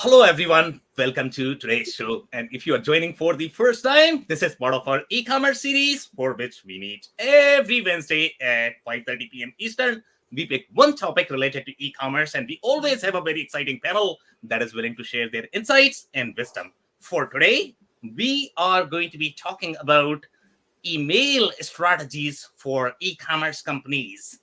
Hello, everyone. Welcome to today's show. And if you are joining for the first time, this is part of our e-commerce series for which we meet every Wednesday at 5:30 p.m. Eastern. We pick one topic related to e-commerce, and we always have a very exciting panel that is willing to share their insights and wisdom. For today, we are going to be talking about email strategies for e-commerce companies.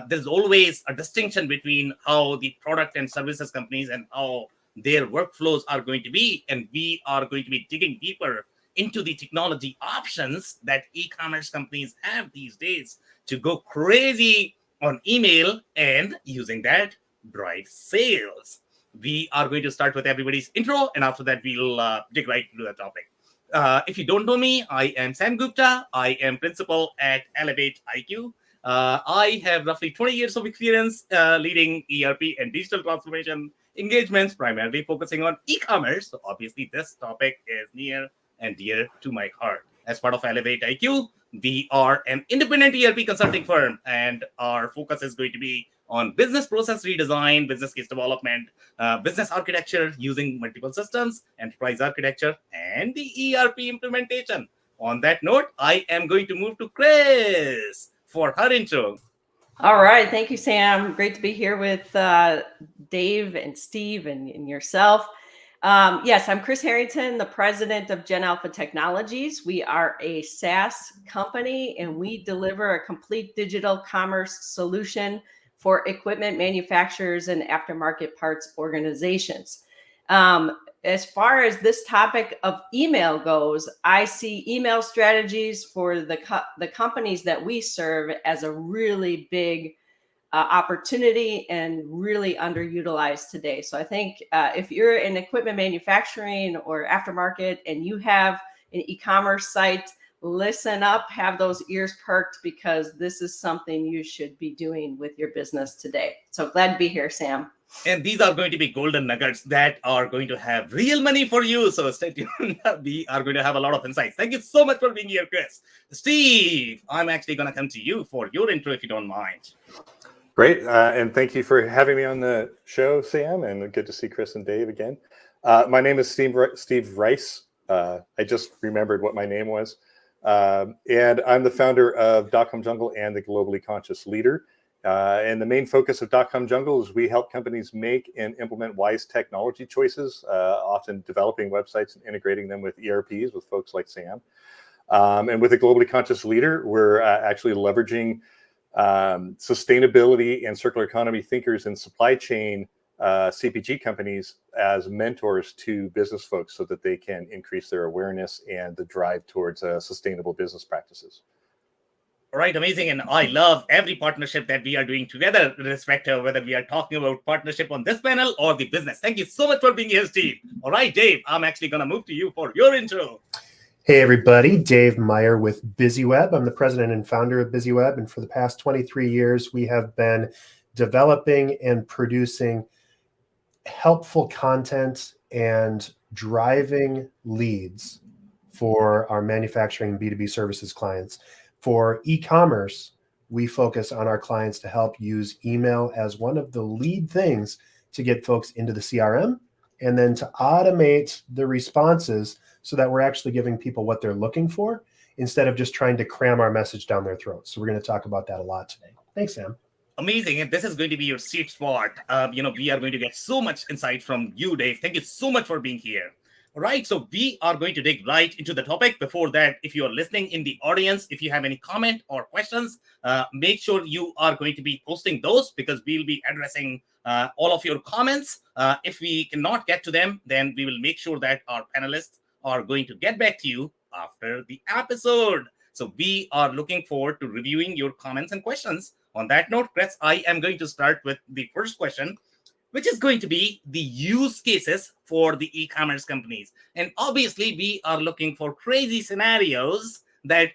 There's always a distinction between how the product and services companies and how their workflows are going to be, and we are going to be digging deeper into the technology options that e-commerce companies have these days to go crazy on email and using that drive sales. We are going to start with everybody's intro, and after that we'll dig right into the topic. If you don't know me, I am Sam Gupta. I am principal at Elevate IQ. I have roughly 20 years of experience leading ERP and digital transformation engagements, primarily focusing on e-commerce. So obviously, this topic is near and dear to my heart. As part of Elevate IQ, we are an independent ERP consulting firm, and our focus is going to be on business process redesign, business case development, business architecture using multiple systems, enterprise architecture, and the ERP implementation. On that note, I am going to move to Chris for her intro. All right. Thank you, Sam. Great to be here with Dave and Steve and yourself. Yes, I'm Chris Harrington, the president of Gen Alpha Technologies. We are a SaaS company, and we deliver a complete digital commerce solution for equipment manufacturers and aftermarket parts organizations. As far as this topic of email goes, I see email strategies for the companies that we serve as a really big opportunity and really underutilized today. So I think if you're in equipment manufacturing or aftermarket and you have an e-commerce site, listen up, have those ears perked, because this is something you should be doing with your business today. So glad to be here, Sam. And these are going to be golden nuggets that are going to have real money for you. So stay tuned. We are going to have a lot of insights. Thank you so much for being here, Chris. Steve, I'm actually going to come to you for your intro, if you don't mind. Great. And thank you for having me on the show, Sam. And good to see Chris and Dave again. My name is Steve Rice. I just remembered what my name was. And I'm the founder of .com Jungle and the Globally Conscious Leader. And the main focus of .com Jungle is we help companies make and implement wise technology choices, often developing websites and integrating them with ERPs with folks like Sam. And with the Globally Conscious Leader, we're actually leveraging sustainability and circular economy thinkers in supply chain CPG companies as mentors to business folks so that they can increase their awareness and the drive towards sustainable business practices. All right, amazing. And I love every partnership that we are doing together, irrespective of whether we are talking about partnership on this panel or the business. Thank you so much for being here, Steve. All right, Dave, I'm actually going to move to you for your intro. Hey, everybody. Dave Meyer with BusyWeb. I'm the president and founder of BusyWeb. And for the past 23 years, we have been developing and producing helpful content and driving leads for our manufacturing B2B services clients. For e-commerce, we focus on our clients to help use email as one of the lead things to get folks into the CRM and then to automate the responses so that we're actually giving people what they're looking for instead of just trying to cram our message down their throats. So we're going to talk about that a lot today. Thanks, Sam. Amazing. And this is going to be your sweet spot. We are going to get so much insight from you, Dave. Thank you so much for being here. All right, so we are going to dig right into the topic. Before that, if you are listening in the audience, if you have any comment or questions, make sure you are going to be posting those because we'll be addressing all of your comments. If we cannot get to them, then we will make sure that our panelists are going to get back to you after the episode. So we are looking forward to reviewing your comments and questions. On that note, Chris, I am going to start with the first question, which is going to be the use cases for the e-commerce companies. And obviously, we are looking for crazy scenarios that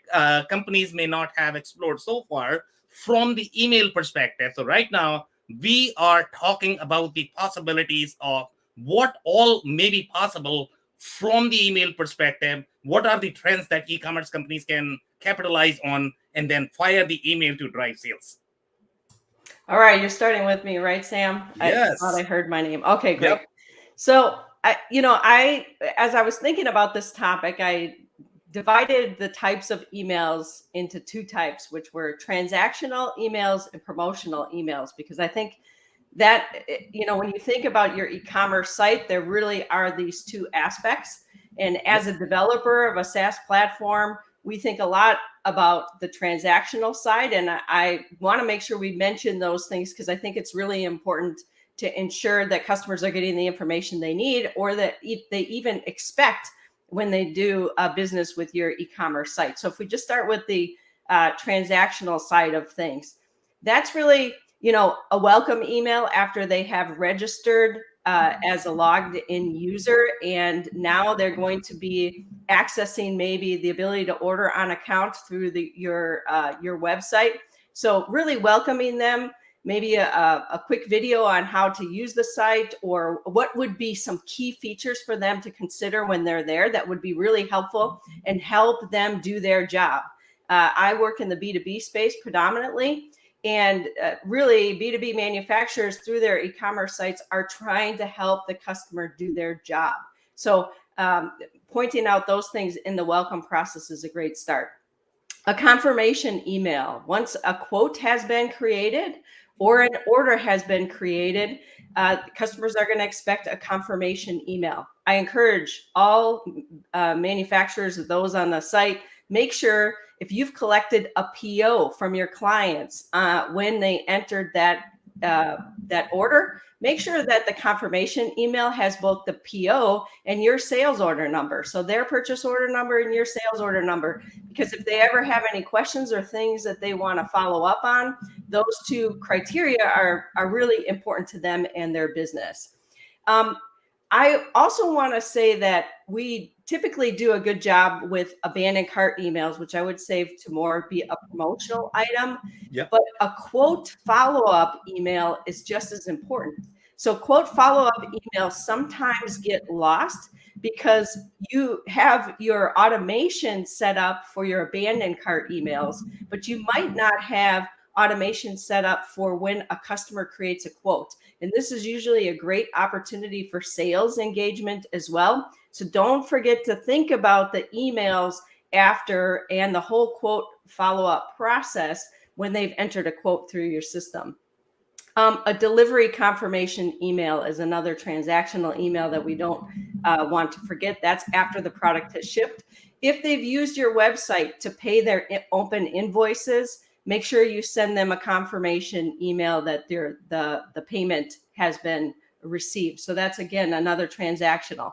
companies may not have explored so far from the email perspective. So right now, we are talking about the possibilities of what all may be possible from the email perspective. What are the trends that e-commerce companies can capitalize on and then fire the email to drive sales? All right, you're starting with me, right, Sam? Yes. I thought I heard my name. Okay, great. Yep. So as I was thinking about this topic, I divided the types of emails into two types, which were transactional emails and promotional emails, because I think that, when you think about your e-commerce site, there really are these two aspects. And as a developer of a SaaS platform, we think a lot about the transactional side. And I want to make sure we mention those things, because I think it's really important to ensure that customers are getting the information they need, or that they even expect when they do business with your e-commerce site. So if we just start with the transactional side of things, that's really, a welcome email after they have registered as a logged in user, and now they're going to be accessing maybe the ability to order on account through your website. So really welcoming them, maybe a quick video on how to use the site, or what would be some key features for them to consider when they're there that would be really helpful and help them do their job. I work in the B2B space predominantly, and really B2B manufacturers through their e-commerce sites are trying to help the customer do their job. So pointing out those things in the welcome process is a great start. A confirmation email. Once a quote has been created or an order has been created, customers are going to expect a confirmation email. I encourage all manufacturers, those on the site, make sure if you've collected a PO from your clients when they entered that order, make sure that the confirmation email has both the PO and your sales order number. So their purchase order number and your sales order number, because if they ever have any questions or things that they want to follow up on, those two criteria are really important to them and their business. I also want to say that we typically do a good job with abandoned cart emails, which I would say to more be a promotional item. Yep. But a quote follow-up email is just as important. So quote follow-up emails sometimes get lost because you have your automation set up for your abandoned cart emails, but you might not have automation set up for when a customer creates a quote. And this is usually a great opportunity for sales engagement as well. So don't forget to think about the emails after and the whole quote follow-up process when they've entered a quote through your system. A delivery confirmation email is another transactional email that we don't want to forget. That's after the product has shipped. If they've used your website to pay their open invoices, make sure you send them a confirmation email that the payment has been received. So that's, again, another transactional.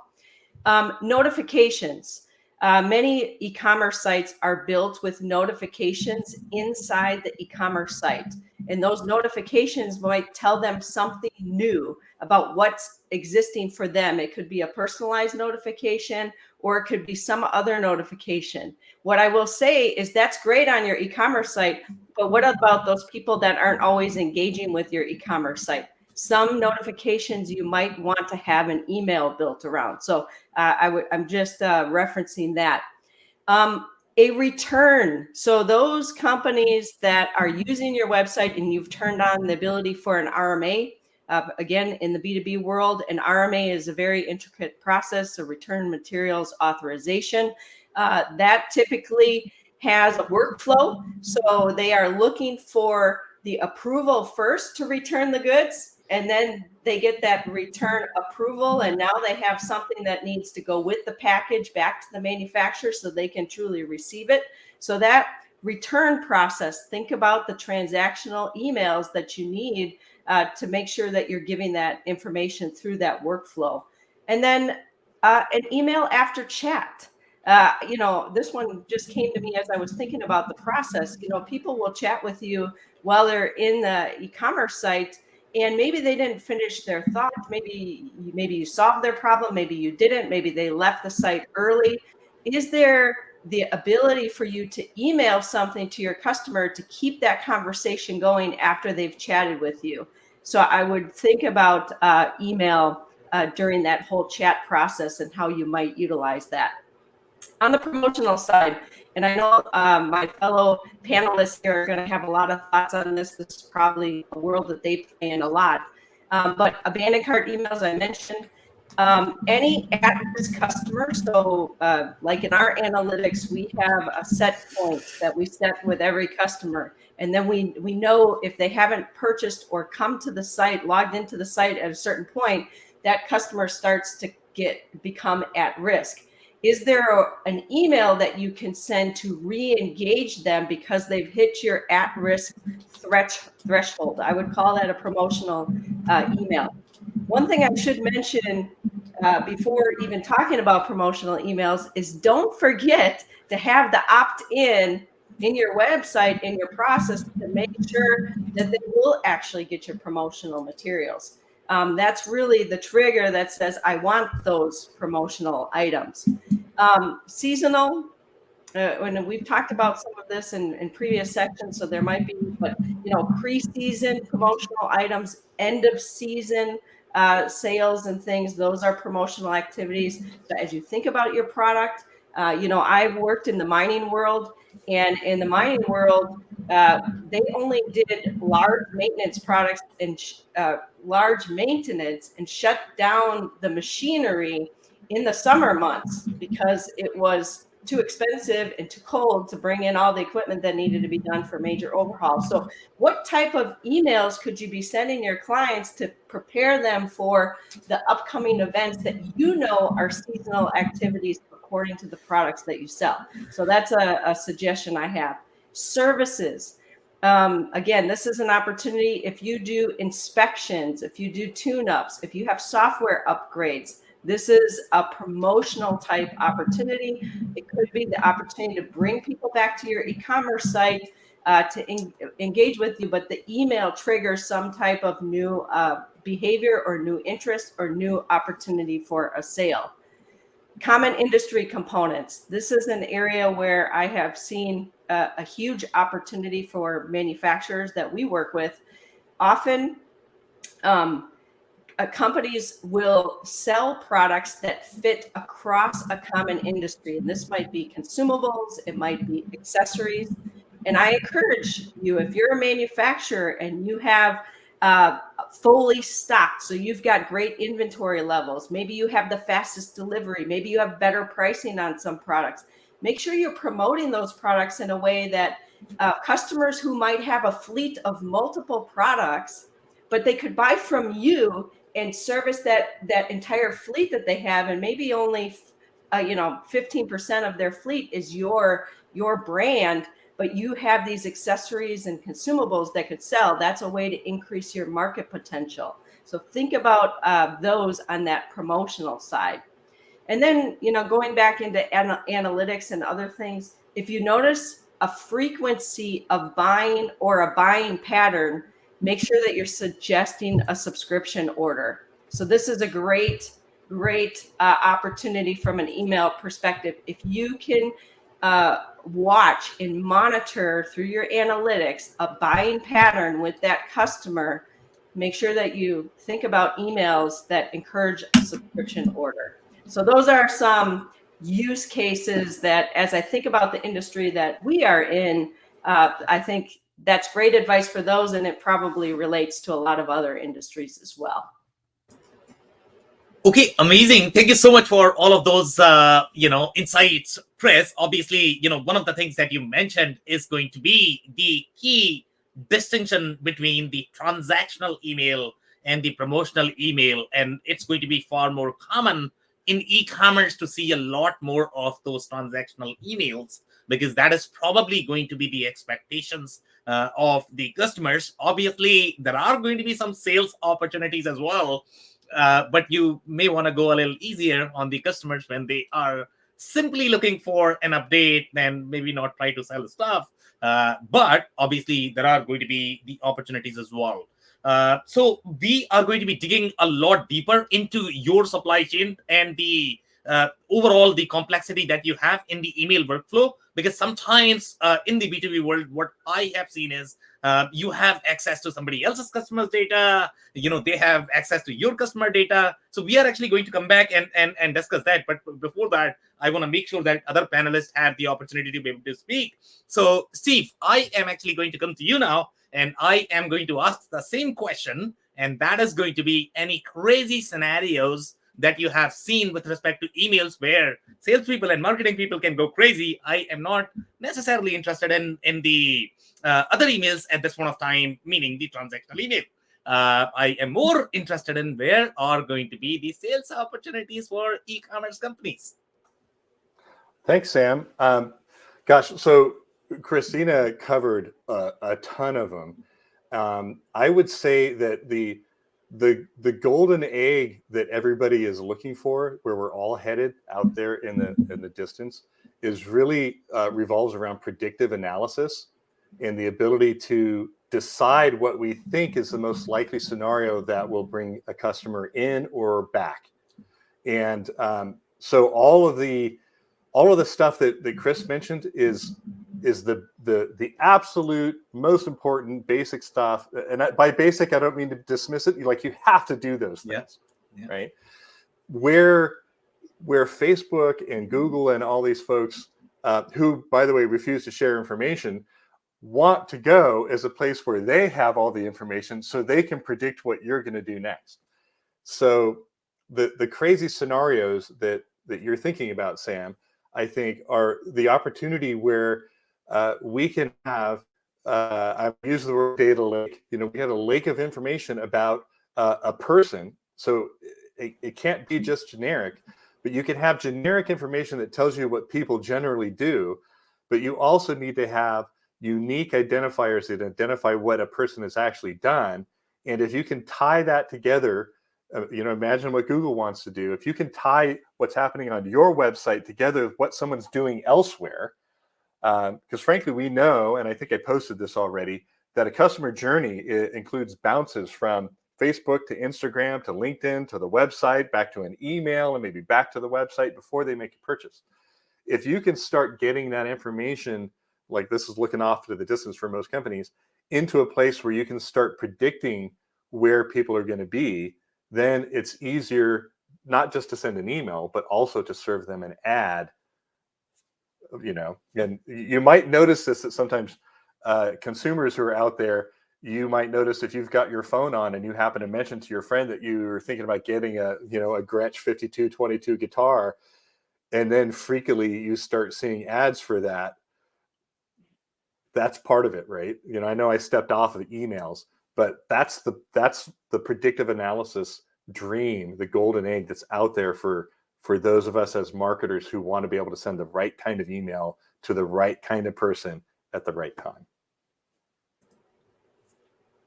Notifications. Many e-commerce sites are built with notifications inside the e-commerce site. And those notifications might tell them something new about what's existing for them. It could be a personalized notification, or it could be some other notification. What I will say is that's great on your e-commerce site, but what about those people that aren't always engaging with your e-commerce site? Some notifications you might want to have an email built around. So I'm just referencing that. A return. So those companies that are using your website and you've turned on the ability for an RMA, again, in the B2B world, an RMA is a very intricate process, a return materials authorization. That typically has a workflow. So they are looking for the approval first to return the goods, and then they get that return approval, and now they have something that needs to go with the package back to the manufacturer so they can truly receive it. So that return process, think about the transactional emails that you need to make sure that you're giving that information through that workflow. And then an email after chat. This one just came to me as I was thinking about the process. People will chat with you while they're in the e-commerce site, and maybe they didn't finish their thought. Maybe you solved their problem. Maybe you didn't. Maybe they left the site early. Is there the ability for you to email something to your customer to keep that conversation going after they've chatted with you? So I would think about email during that whole chat process and how you might utilize that. On the promotional side, and I know my fellow panelists here are going to have a lot of thoughts on this. This is probably a world that they play in a lot. But abandoned cart emails, I mentioned. Any at-risk customer, so like in our analytics, we have a set points that we set with every customer. And then we know if they haven't purchased or come to the site, logged into the site at a certain point, that customer starts to become at risk. Is there an email that you can send to re-engage them because they've hit your at-risk threshold? I would call that a promotional email. One thing I should mention before even talking about promotional emails is don't forget to have the opt-in in your website, in your process, to make sure that they will actually get your promotional materials. That's really the trigger that says, I want those promotional items. Seasonal, and we've talked about some of this in previous sections, so there might be, but pre-season promotional items, end of season sales and things, those are promotional activities. So as you think about your product, I've worked in the mining world, and in the mining world, they only did large maintenance products and large maintenance and shut down the machinery in the summer months because it was too expensive and too cold to bring in all the equipment that needed to be done for major overhauls. So what type of emails could you be sending your clients to prepare them for the upcoming events that are seasonal activities according to the products that you sell? So that's a suggestion I have. Services. Again, this is an opportunity. If you do inspections, if you do tune-ups, if you have software upgrades, this is a promotional type opportunity. It could be the opportunity to bring people back to your e-commerce site to engage with you, but the email triggers some type of new behavior or new interest or new opportunity for a sale. Common industry components. This is an area where I have seen a huge opportunity for manufacturers that we work with. Often, companies will sell products that fit across a common industry. And this might be consumables, it might be accessories. And I encourage you, if you're a manufacturer and you have fully stocked, so you've got great inventory levels, maybe you have the fastest delivery, maybe you have better pricing on some products, make sure you're promoting those products in a way that customers who might have a fleet of multiple products, but they could buy from you and service that entire fleet that they have, and maybe only 15% of their fleet is your brand, but you have these accessories and consumables that could sell. That's a way to increase your market potential. So think about those on that promotional side. And then, going back into analytics and other things, if you notice a frequency of buying or a buying pattern, make sure that you're suggesting a subscription order. So this is a great opportunity from an email perspective. If you can watch and monitor through your analytics a buying pattern with that customer, make sure that you think about emails that encourage a subscription order. So those are some use cases that, as I think about the industry that we are in, I think that's great advice for those, and it probably relates to a lot of other industries as well. Okay, amazing. Thank you so much for all of those, insights, Chris. Obviously, one of the things that you mentioned is going to be the key distinction between the transactional email and the promotional email. And it's going to be far more common in e-commerce to see a lot more of those transactional emails, because that is probably going to be the expectations of the customers. Obviously, there are going to be some sales opportunities as well. But you may want to go a little easier on the customers when they are simply looking for an update and maybe not try to sell stuff. But obviously, there are going to be the opportunities as well. So we are going to be digging a lot deeper into your supply chain and the overall the complexity that you have in the email workflow, because sometimes in the B2B world, what I have seen is you have access to somebody else's customer's data, they have access to your customer data. So we are actually going to come back and discuss that. But before that, I want to make sure that other panelists have the opportunity to be able to speak. So Steve, I am actually going to come to you now, and I am going to ask the same question, and that is going to be any crazy scenarios that you have seen with respect to emails where salespeople and marketing people can go crazy. I am not necessarily interested in the other emails at this point of time, meaning the transactional email. I am more interested in where are going to be the sales opportunities for e-commerce companies. Thanks, Sam. Gosh, so Christina covered a ton of them. I would say that the golden egg that everybody is looking for, where we're all headed out there in the distance, is really revolves around predictive analysis and the ability to decide what we think is the most likely scenario that will bring a customer in or back. And so all of the stuff that Chris mentioned is the absolute most important basic stuff. And by basic, I don't mean to dismiss it. Like, you have to do those things, right? Where Facebook and Google and all these folks who, by the way, refuse to share information, want to go as a place where they have all the information so they can predict what you're going to do next. So the crazy scenarios that you're thinking about, Sam, I think are the opportunity where we can have, I've used the word data lake, we have a lake of information about a person. So it can't be just generic, but you can have generic information that tells you what people generally do, but you also need to have unique identifiers that identify what a person has actually done. And if you can tie that together, imagine what Google wants to do. If you can tie what's happening on your website together with what someone's doing elsewhere, because frankly, we know, and I think I posted this already, that a customer journey includes bounces from Facebook to Instagram to LinkedIn to the website, back to an email, and maybe back to the website before they make a purchase. If you can start getting that information, like this is looking off to the distance for most companies, into a place where you can start predicting where people are going to be, then it's easier not just to send an email, but also to serve them an ad. And you might notice this, that sometimes consumers who are out there, you might notice if you've got your phone on and you happen to mention to your friend that you were thinking about getting a Gretsch 5222 guitar, and then freakily you start seeing ads for that. That's part of it, right? I know I stepped off of the emails, but that's the predictive analysis dream, the golden egg that's out there for those of us as marketers who want to be able to send the right kind of email to the right kind of person at the right time.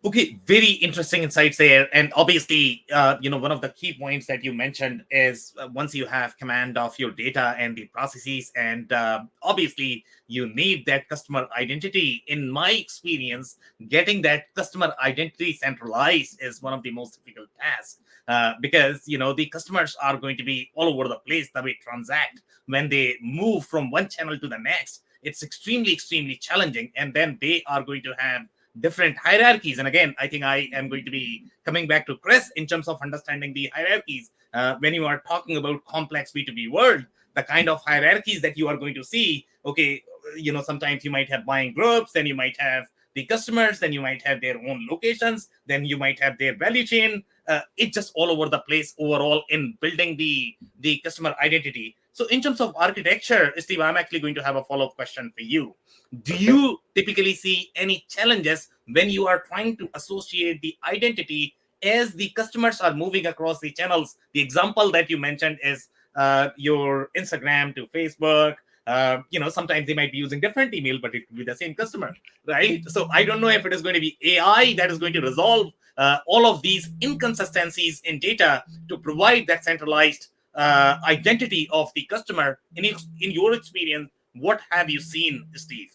Okay, very interesting insights there. And obviously, one of the key points that you mentioned is once you have command of your data and the processes, and obviously you need that customer identity. In my experience, getting that customer identity centralized is one of the most difficult tasks because, the customers are going to be all over the place the way transact when they move from one channel to the next. It's extremely, extremely challenging. And then they are going to have different hierarchies. And again, I think I am going to be coming back to Chris in terms of understanding the hierarchies. When you are talking about complex B2B world, the kind of hierarchies that you are going to see, okay, sometimes you might have buying groups, then you might have the customers, then you might have their own locations, then you might have their value chain. It's just all over the place overall in building the customer identity. So in terms of architecture, Steve, I'm actually going to have a follow-up question for you. Do you typically see any challenges when you are trying to associate the identity as the customers are moving across the channels? The example that you mentioned is your Instagram to Facebook. Sometimes they might be using different email, but it could be the same customer, right? So I don't know if it is going to be AI that is going to resolve all of these inconsistencies in data to provide that centralized identity of the customer. In your experience, what have you seen, Steve?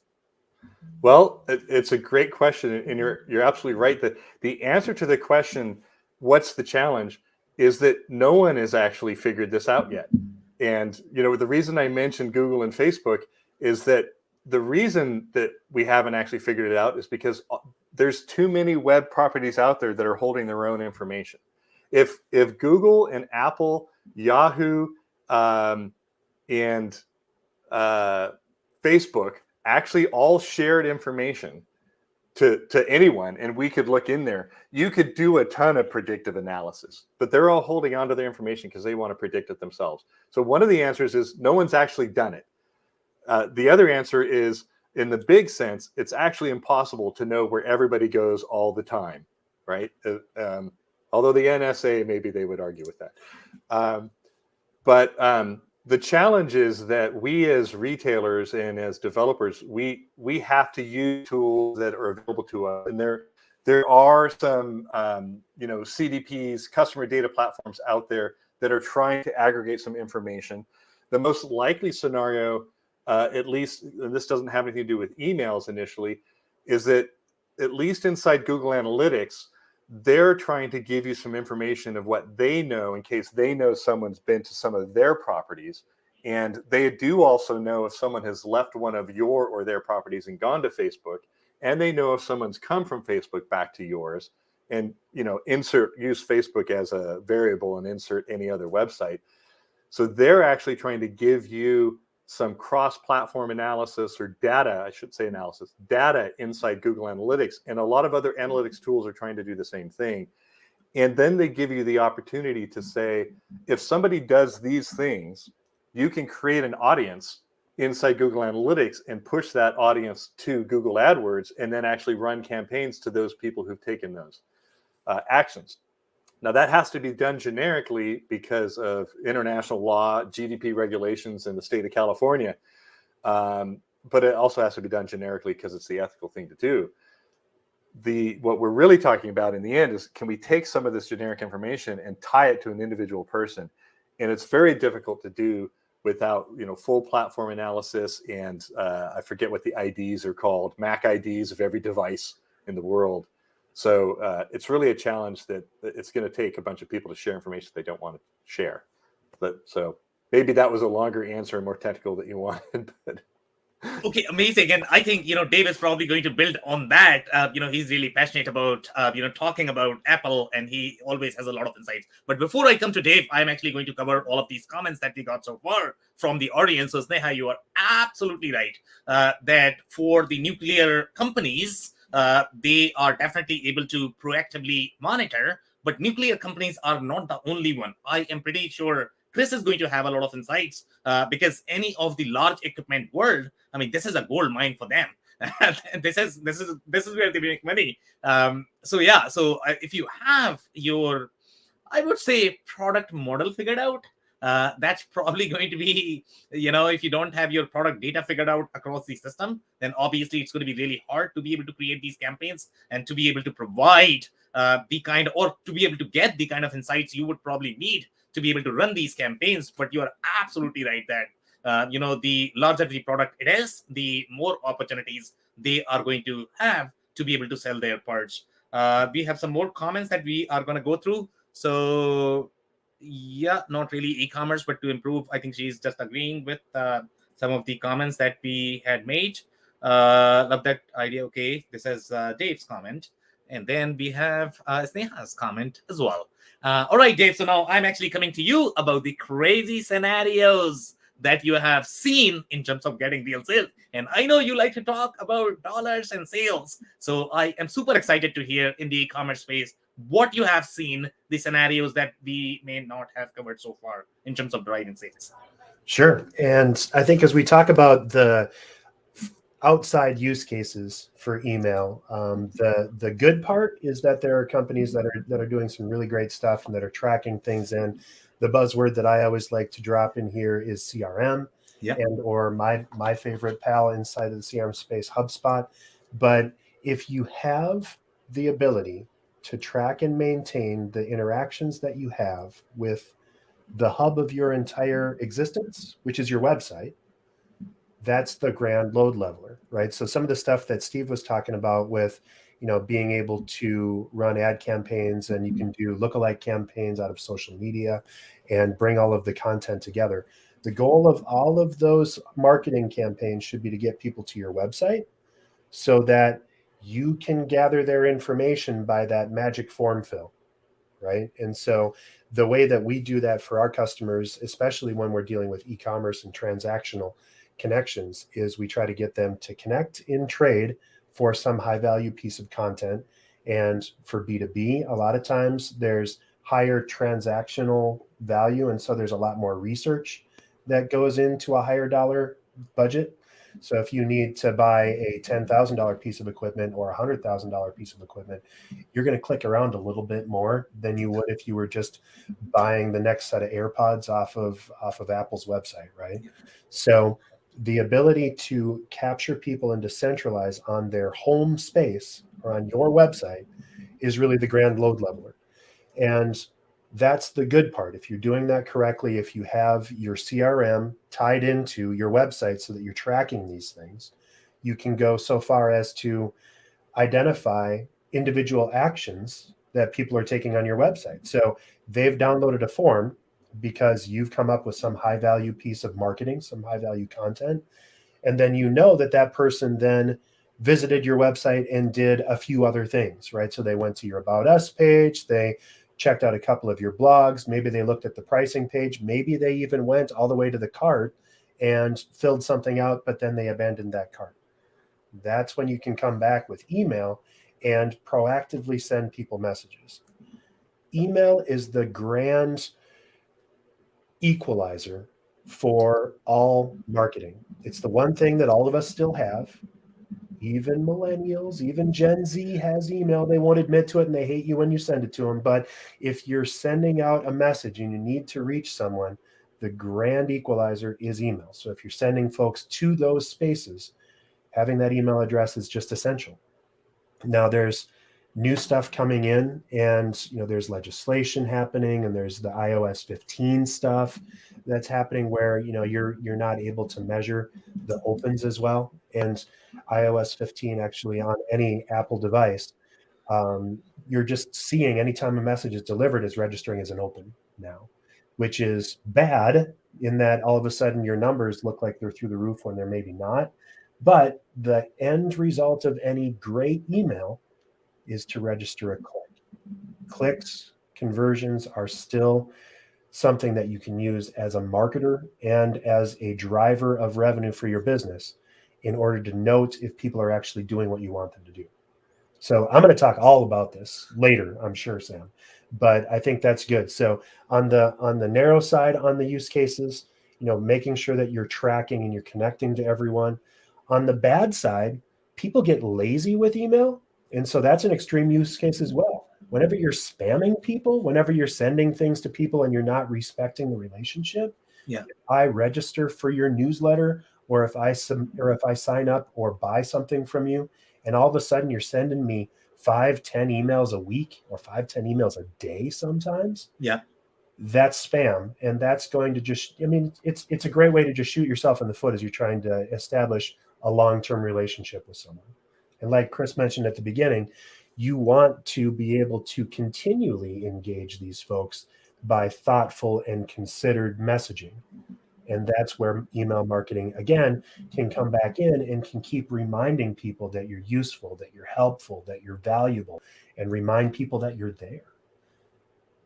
Well, it's a great question, and you're absolutely right that the answer to the question, what's the challenge, is that no one has actually figured this out yet. And the reason I mentioned Google and Facebook is that the reason that we haven't actually figured it out is because there's too many web properties out there that are holding their own information. If Google and Apple, Yahoo, and Facebook actually all shared information, to anyone, and we could look in there. You could do a ton of predictive analysis, but they're all holding on to their information because they want to predict it themselves. So one of the answers is no one's actually done it. The other answer is, in the big sense, it's actually impossible to know where everybody goes all the time, right? Although the NSA, maybe they would argue with that. But the challenge is that we as retailers and as developers, we have to use tools that are available to us. And there are some CDPs, customer data platforms out there that are trying to aggregate some information. The most likely scenario, at least, and this doesn't have anything to do with emails initially, is that at least inside Google Analytics, they're trying to give you some information of what they know in case they know someone's been to some of their properties. And they do also know if someone has left one of your or their properties and gone to Facebook, and they know if someone's come from Facebook back to yours, and use Facebook as a variable and insert any other website. So they're actually trying to give you some cross-platform analysis, or data, I should say analysis, data inside Google Analytics. And a lot of other analytics tools are trying to do the same thing. And then they give you the opportunity to say, if somebody does these things, you can create an audience inside Google Analytics and push that audience to Google AdWords, and then actually run campaigns to those people who've taken those actions. Now, that has to be done generically because of international law, GDP regulations in the state of California. But it also has to be done generically because it's the ethical thing to do. What we're really talking about in the end is, can we take some of this generic information and tie it to an individual person? And it's very difficult to do without full platform analysis. And I forget what the IDs are called, MAC IDs of every device in the world. So it's really a challenge that it's going to take a bunch of people to share information they don't want to share. So maybe that was a longer answer and more technical than you wanted. But Okay, amazing. And I think, Dave is probably going to build on that. He's really passionate about, talking about Apple, and he always has a lot of insights. But before I come to Dave, I'm actually going to cover all of these comments that we got so far from the audience. So Sneha, you are absolutely right that for the nuclear companies, they are definitely able to proactively monitor, but nuclear companies are not the only one. I am pretty sure Chris is going to have a lot of insights because any of the large equipment world, I mean, this is a gold mine for them. this is where they make money. So if you have your, I would say, product model figured out, that's probably going to be, if you don't have your product data figured out across the system, then obviously it's going to be really hard to be able to create these campaigns and to be able to provide to be able to get the kind of insights you would probably need to be able to run these campaigns. But you are absolutely right that the larger the product it is, the more opportunities they are going to have to be able to sell their parts. We have some more comments that we are going to go through. So yeah, not really e-commerce, but to improve. I think she's just agreeing with some of the comments that we had made. Love that idea. Okay, this is Dave's comment. And then we have Sneha's comment as well. All right, Dave. So now I'm actually coming to you about the crazy scenarios that you have seen in terms of getting real sales. And I know you like to talk about dollars and sales. So I am super excited to hear in the e-commerce space what you have seen, the scenarios that we may not have covered so far in terms of driving sales. Sure. And I think as we talk about the outside use cases for email, the good part is that there are companies that are doing some really great stuff and that are tracking things in. The buzzword that I always like to drop in here is CRM, and or my favorite pal inside of the CRM space, HubSpot. But if you have the ability to track and maintain the interactions that you have with the hub of your entire existence, which is your website, that's the grand load leveler, right? So some of the stuff that Steve was talking about with, being able to run ad campaigns, and you can do lookalike campaigns out of social media and bring all of the content together. The goal of all of those marketing campaigns should be to get people to your website so that you can gather their information by that magic form fill, right? And so the way that we do that for our customers, especially when we're dealing with e-commerce and transactional connections, is we try to get them to connect in trade for some high value piece of content. And for B2B, a lot of times there's higher transactional value. And so there's a lot more research that goes into a higher dollar budget. So if you need to buy a $10,000 piece of equipment or a $100,000 piece of equipment, you're going to click around a little bit more than you would if you were just buying the next set of AirPods off of Apple's website, right? So the ability to capture people and to centralize on their home space or on your website is really the grand load leveler. And that's the good part. If you're doing that correctly, if you have your CRM tied into your website so that you're tracking these things, you can go so far as to identify individual actions that people are taking on your website. So they've downloaded a form because you've come up with some high value piece of marketing, some high value content. And then you know that that person then visited your website and did a few other things, right? So they went to your About Us page, they checked out a couple of your blogs, maybe they looked at the pricing page, maybe they even went all the way to the cart and filled something out, but then they abandoned that cart. That's when you can come back with email and proactively send people messages. Email is the grand equalizer for all marketing. It's the one thing that all of us still have. Even millennials, even Gen Z has email. They won't admit to it and they hate you when you send it to them. But if you're sending out a message and you need to reach someone, the grand equalizer is email. So if you're sending folks to those spaces, having that email address is just essential. Now there's new stuff coming in, and there's legislation happening, and there's the iOS 15 stuff that's happening where you're not able to measure the opens as well. And iOS 15 actually on any Apple device, you're just seeing anytime a message is delivered is registering as an open now, which is bad in that all of a sudden your numbers look like they're through the roof when they're maybe not. But the end result of any great email is to register a click. Clicks, conversions are still something that you can use as a marketer and as a driver of revenue for your business in order to note if people are actually doing what you want them to do. So I'm going to talk all about this later, I'm sure, Sam, but I think that's good. So on the narrow side, on the use cases, making sure that you're tracking and you're connecting to everyone. On the bad side, people get lazy with email. And so that's an extreme use case as well. Whenever you're spamming people, whenever you're sending things to people and you're not respecting the relationship, if I register for your newsletter, or if I sign up or buy something from you, and all of a sudden you're sending me 5-10 emails a week or 5-10 emails a day sometimes, that's spam. And that's going to just, it's a great way to just shoot yourself in the foot as you're trying to establish a long-term relationship with someone. And like Chris mentioned at the beginning, you want to be able to continually engage these folks by thoughtful and considered messaging. And that's where email marketing, again, can come back in and can keep reminding people that you're useful, that you're helpful, that you're valuable, and remind people that you're there.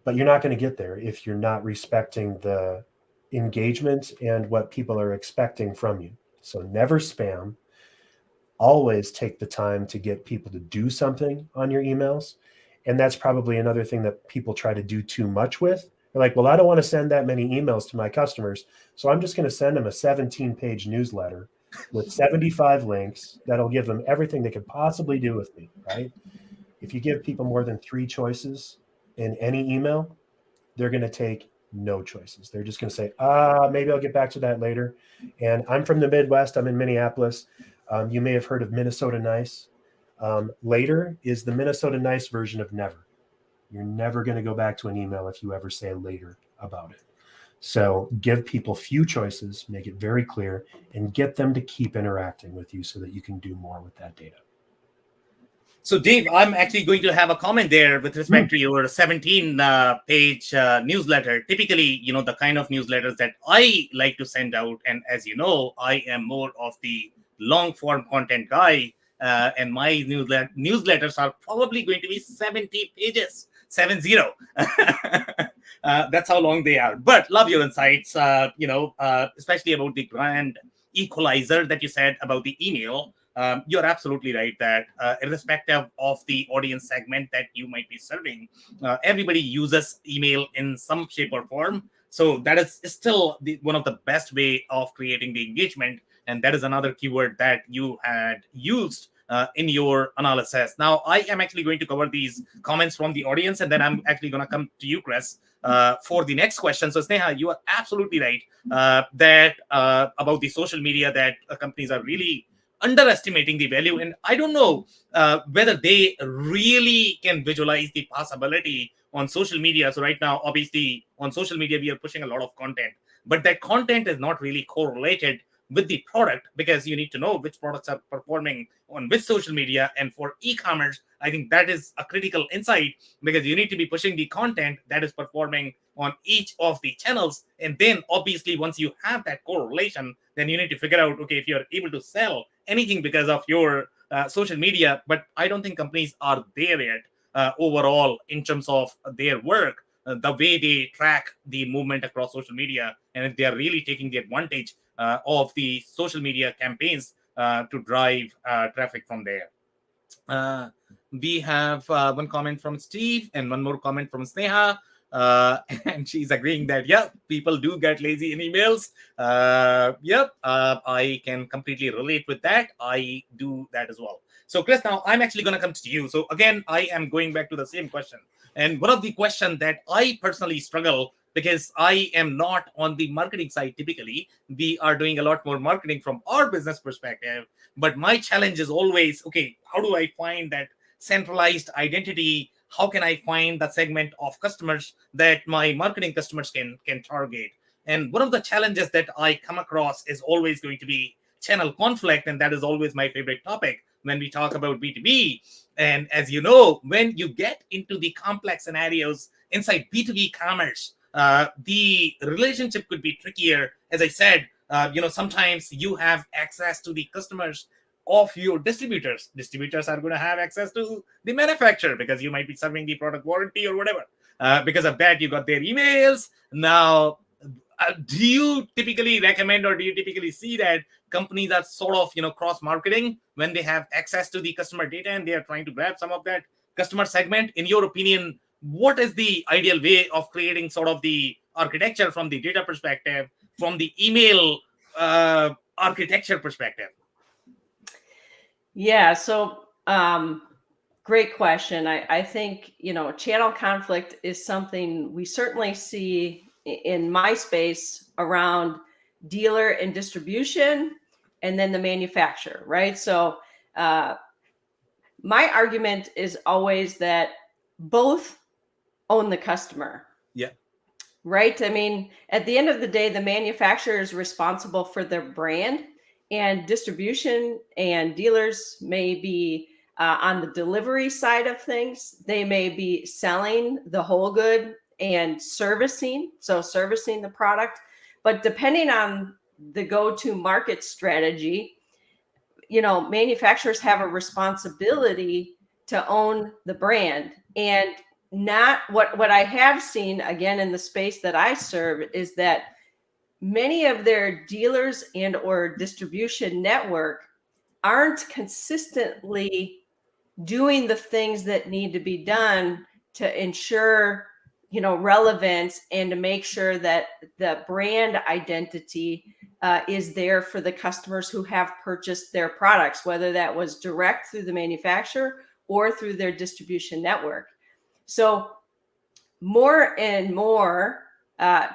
But you're not going to get there if you're not respecting the engagement and what people are expecting from you. So never spam. Always take the time to get people to do something on your emails. And that's probably another thing that people try to do too much with. They're like, well, I don't want to send that many emails to my customers, so I'm just going to send them a 17-page newsletter with 75 links that'll give them everything they could possibly do with me, right? If you give people more than 3 choices in any email, they're going to take no choices. They're just going to say, maybe I'll get back to that later. And I'm from the Midwest. I'm in Minneapolis. You may have heard of Minnesota Nice. Later is the Minnesota Nice version of never. You're never going to go back to an email if you ever say later about it. So give people few choices, make it very clear, and get them to keep interacting with you so that you can do more with that data. So, Dave, I'm actually going to have a comment there with respect to your 17-page newsletter. Typically, the kind of newsletters that I like to send out, and as you know, I am more of the long-form content guy, and my newsletters are probably going to be 70 pages, 70. That's how long they are. But love your insights, especially about the grand equalizer that you said about the email. you're absolutely right that irrespective of the audience segment that you might be serving, everybody uses email in some shape or form. So that is still one of the best way of creating the engagement. And that is another keyword that you had used in your analysis. Now, I am actually going to cover these comments from the audience, and then I'm actually going to come to you, Chris, for the next question. So, Sneha, you are absolutely right that about the social media, that companies are really underestimating the value. And I don't know whether they really can visualize the possibility on social media. So right now, obviously, on social media, we are pushing a lot of content, but that content is not really correlated with the product, because you need to know which products are performing on which social media. And for e-commerce, I think that is a critical insight, because you need to be pushing the content that is performing on each of the channels. And then obviously, once you have that correlation, then you need to figure out, okay, if you're able to sell anything because of your social media. But I don't think companies are there yet overall in terms of their work, the way they track the movement across social media, and if they are really taking the advantage of the social media campaigns to drive traffic from there. We have one comment from Steve and one more comment from Sneha. And she's agreeing that, yeah, people do get lazy in emails. I can completely relate with that. I do that as well. So, Chris, now I'm actually going to come to you. So, again, I am going back to the same question. And one of the questions that I personally struggle, because I am not on the marketing side typically, we are doing a lot more marketing from our business perspective. But my challenge is always, okay, how do I find that centralized identity? How can I find that segment of customers that my marketing customers can target? And one of the challenges that I come across is always going to be channel conflict. And that is always my favorite topic when we talk about B2B. And as you know, when you get into the complex scenarios inside B2B commerce, the relationship could be trickier. As I said, sometimes you have access to the customers of your distributors. Distributors are going to have access to the manufacturer because you might be serving the product warranty or whatever. Because of that, you got their emails. Now, do you typically recommend, or do you typically see that companies are sort of cross marketing when they have access to the customer data and they are trying to grab some of that customer segment? In your opinion, what is the ideal way of creating sort of the architecture from the data perspective, from the email architecture perspective? Yeah, so great question. I think, channel conflict is something we certainly see in my space around dealer and distribution, and then the manufacturer, right? So my argument is always that both own the customer. Yeah. Right? I mean, at the end of the day, the manufacturer is responsible for their brand, and distribution and dealers may be on the delivery side of things. They may be selling the whole good and servicing the product. But depending on the go-to market strategy, manufacturers have a responsibility to own the brand. And not what I have seen, again, in the space that I serve, is that many of their dealers and or distribution network aren't consistently doing the things that need to be done to ensure relevance, and to make sure that the brand identity is there for the customers who have purchased their products, whether that was direct through the manufacturer or through their distribution network. So more and more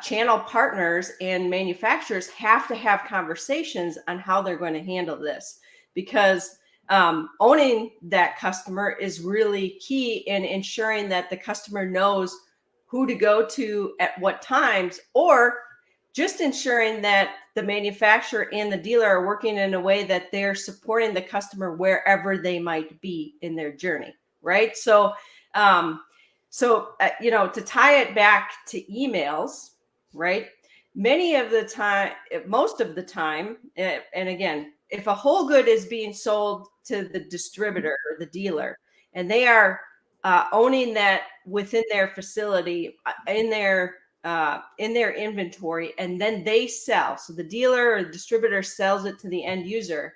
channel partners and manufacturers have to have conversations on how they're going to handle this, because owning that customer is really key in ensuring that the customer knows who to go to at what times, or just ensuring that the manufacturer and the dealer are working in a way that they're supporting the customer wherever they might be in their journey, right? So, to tie it back to emails, right? Most of the time, and again, if a whole good is being sold to the distributor or the dealer, and they are owning that within their facility, in their inventory, and then they sell. So the dealer or distributor sells it to the end user.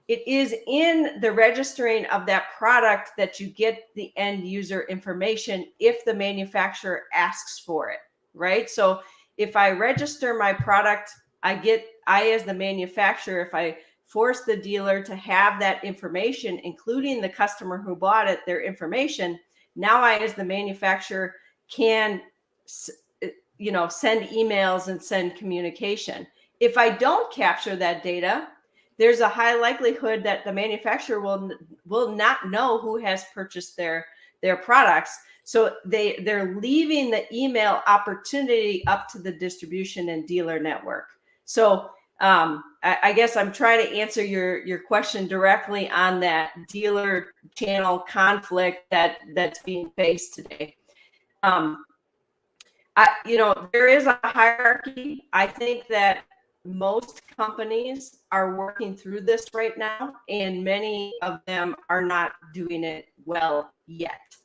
it is in the registering of that product that you get the end user information if the manufacturer asks for it, right? So if I register my product, I as the manufacturer, if I force the dealer to have that information, including the customer who bought it, their information, now I as the manufacturer can, send emails and send communication. If I don't capture that data, there's a high likelihood that the manufacturer will not know who has purchased their products. So they're leaving the email opportunity up to the distribution and dealer network. So I guess I'm trying to answer your question directly on that dealer channel conflict that's being faced today. There is a hierarchy. I think that most companies are working through this right now, and many of them are not doing it well yet.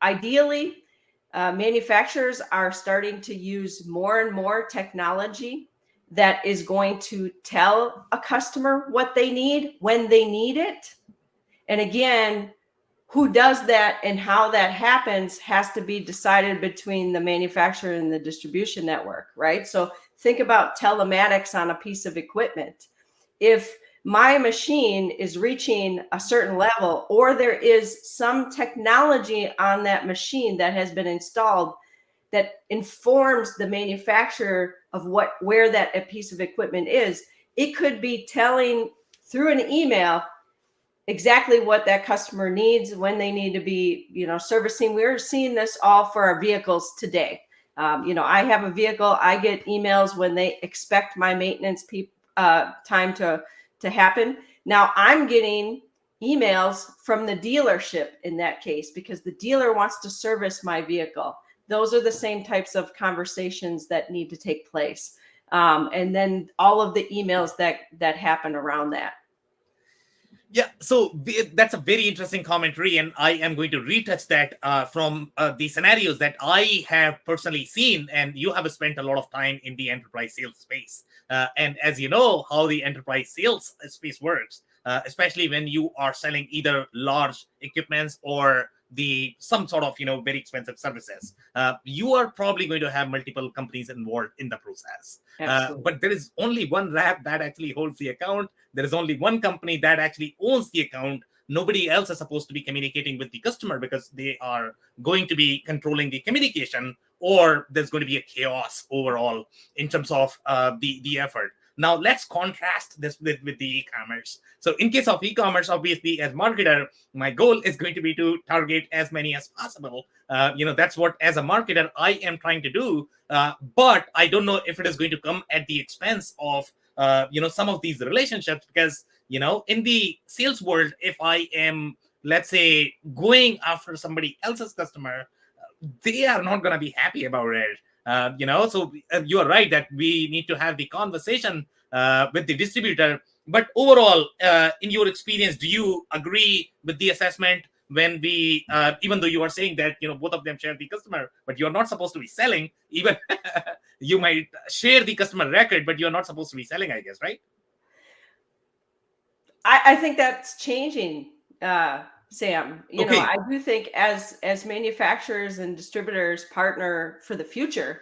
Ideally, manufacturers are starting to use more and more technology that is going to tell a customer what they need when they need it. And again, who does that and how that happens has to be decided between the manufacturer and the distribution network, right? So think about telematics on a piece of equipment. If my machine is reaching a certain level, or there is some technology on that machine that has been installed that informs the manufacturer of where that piece of equipment is, it could be telling through an email exactly what that customer needs, when they need to be, servicing. We're seeing this all for our vehicles today. I have a vehicle. I get emails when they expect my maintenance time to happen. Now I'm getting emails from the dealership in that case, because the dealer wants to service my vehicle. Those are the same types of conversations that need to take place. And then all of the emails that happen around that. Yeah, so that's a very interesting commentary, and I am going to retouch that from the scenarios that I have personally seen, and you have spent a lot of time in the enterprise sales space. And as you know, how the enterprise sales space works, especially when you are selling either large equipments or some sort of very expensive services, you are probably going to have multiple companies involved in the process. But there is only one rep that actually holds the account. There is only one company that actually owns the account. Nobody else is supposed to be communicating with the customer, because they are going to be controlling the communication, or there's going to be a chaos overall in terms of the effort. Now, let's contrast this with the e-commerce. So in case of e-commerce, obviously, as marketer, my goal is going to be to target as many as possible. That's what, as a marketer, I am trying to do. But I don't know if it is going to come at the expense of some of these relationships, because in the sales world, if I am, let's say, going after somebody else's customer, they are not going to be happy about it. So you are right that we need to have the conversation with the distributor. But overall, in your experience, do you agree with the assessment when we, even though you are saying that both of them share the customer, but you're not supposed to be selling? Even you might share the customer record, but you're not supposed to be selling, I guess, right? I think that's changing, Sam. Okay. I do think as manufacturers and distributors partner for the future,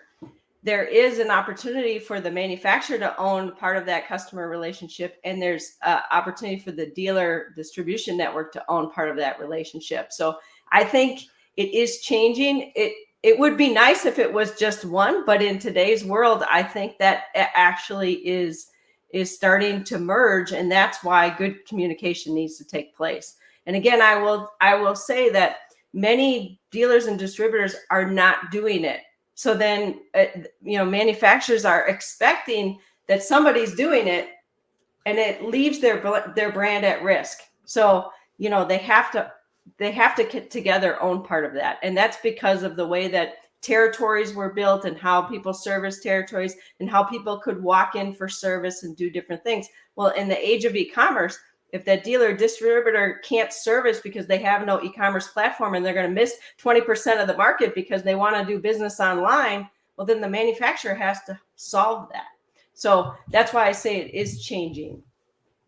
there is an opportunity for the manufacturer to own part of that customer relationship, and there's opportunity for the dealer distribution network to own part of that relationship. So I think it is changing. It would be nice if it was just one, but in today's world, I think that actually is starting to merge, and that's why good communication needs to take place. And again, I will say that many dealers and distributors are not doing it. So then, manufacturers are expecting that somebody's doing it, and it leaves their brand at risk. So, they have to get together, own part of that. And that's because of the way that territories were built and how people service territories and how people could walk in for service and do different things. Well, in the age of e-commerce, if that dealer distributor can't service because they have no e-commerce platform and they're going to miss 20% of the market because they want to do business online, well, then the manufacturer has to solve that. So that's why I say it is changing.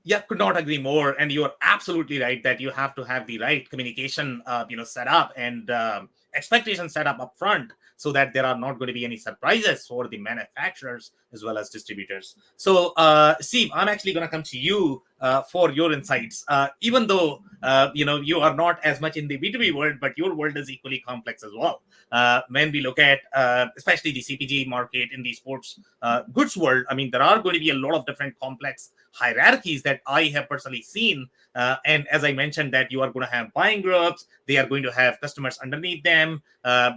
Yeah, could not agree more. And you are absolutely right that you have to have the right communication, set up and expectations set up upfront, so that there are not going to be any surprises for the manufacturers as well as distributors. So, Steve, I'm actually going to come to you for your insights. Even though you are not as much in the B2B world, but your world is equally complex as well. When we look at especially the CPG market in the sports goods world, I mean, there are going to be a lot of different complex hierarchies that I have personally seen. And as I mentioned, that you are going to have buying groups, they are going to have customers underneath them.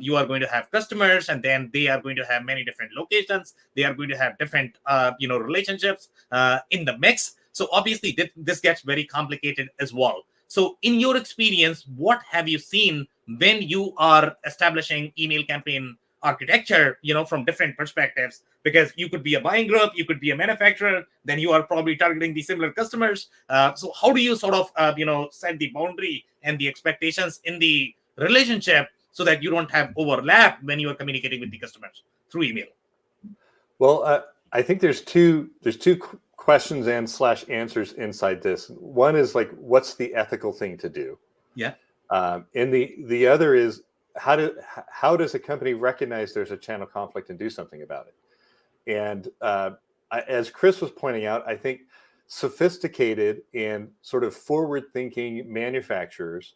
You are going to have customers, and then they are going to have many different locations. They are going to have different, relationships in the mix. So obviously, this gets very complicated as well. So, in your experience, what have you seen when you are establishing email campaign architecture, from different perspectives? Because you could be a buying group, you could be a manufacturer, then you are probably targeting the similar customers. So how do you sort of, set the boundary and the expectations in the relationship so that you don't have overlap when you are communicating with the customers through email? Well, I think there's two questions and / answers inside this. One is like, what's the ethical thing to do? Yeah. And the other is how does a company recognize there's a channel conflict and do something about it? And as Chris was pointing out, I think sophisticated and sort of forward-thinking manufacturers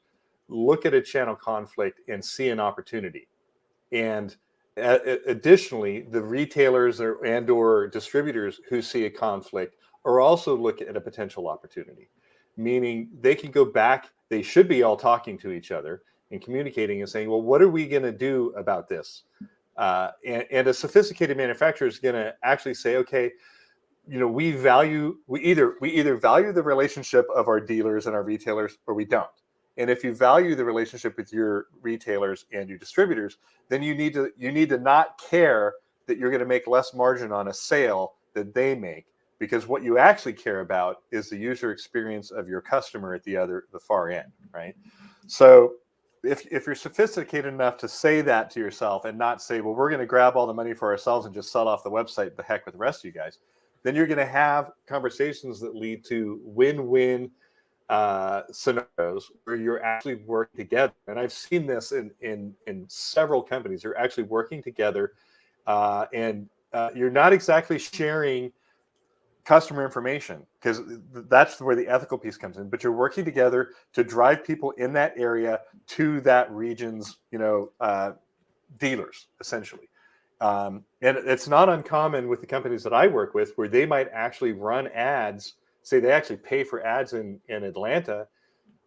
look at a channel conflict and see an opportunity. And additionally, the retailers or distributors who see a conflict are also looking at a potential opportunity, meaning they can go back. They should be all talking to each other and communicating and saying, well, what are we going to do about this? And a sophisticated manufacturer is going to actually say, okay, we either value the relationship of our dealers and our retailers, or we don't. And if you value the relationship with your retailers and your distributors, then you need to not care that you're going to make less margin on a sale that they make, because what you actually care about is the user experience of your customer at the far end, right? So if you're sophisticated enough to say that to yourself and not say, well, we're going to grab all the money for ourselves and just sell off the website, the heck with the rest of you guys, then you're going to have conversations that lead to win-win scenarios where you're actually working together. And I've seen this in several companies. You're actually working together, and you're not exactly sharing customer information, because that's where the ethical piece comes in, but you're working together to drive people in that area to that region's dealers, essentially. And it's not uncommon with the companies that I work with, where they might actually run ads. Say they actually pay for ads in Atlanta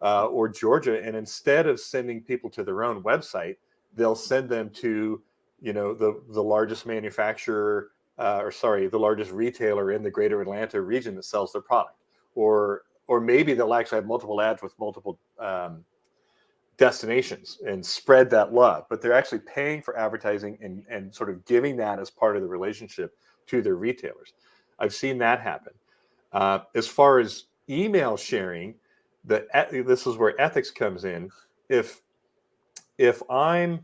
or Georgia, and instead of sending people to their own website, they'll send them to the largest manufacturer, the largest retailer in the greater Atlanta region that sells their product, or maybe they'll actually have multiple ads with multiple destinations and spread that love, but they're actually paying for advertising and sort of giving that as part of the relationship to their retailers. I've seen that happen. As far as email sharing, this is where ethics comes in. If I'm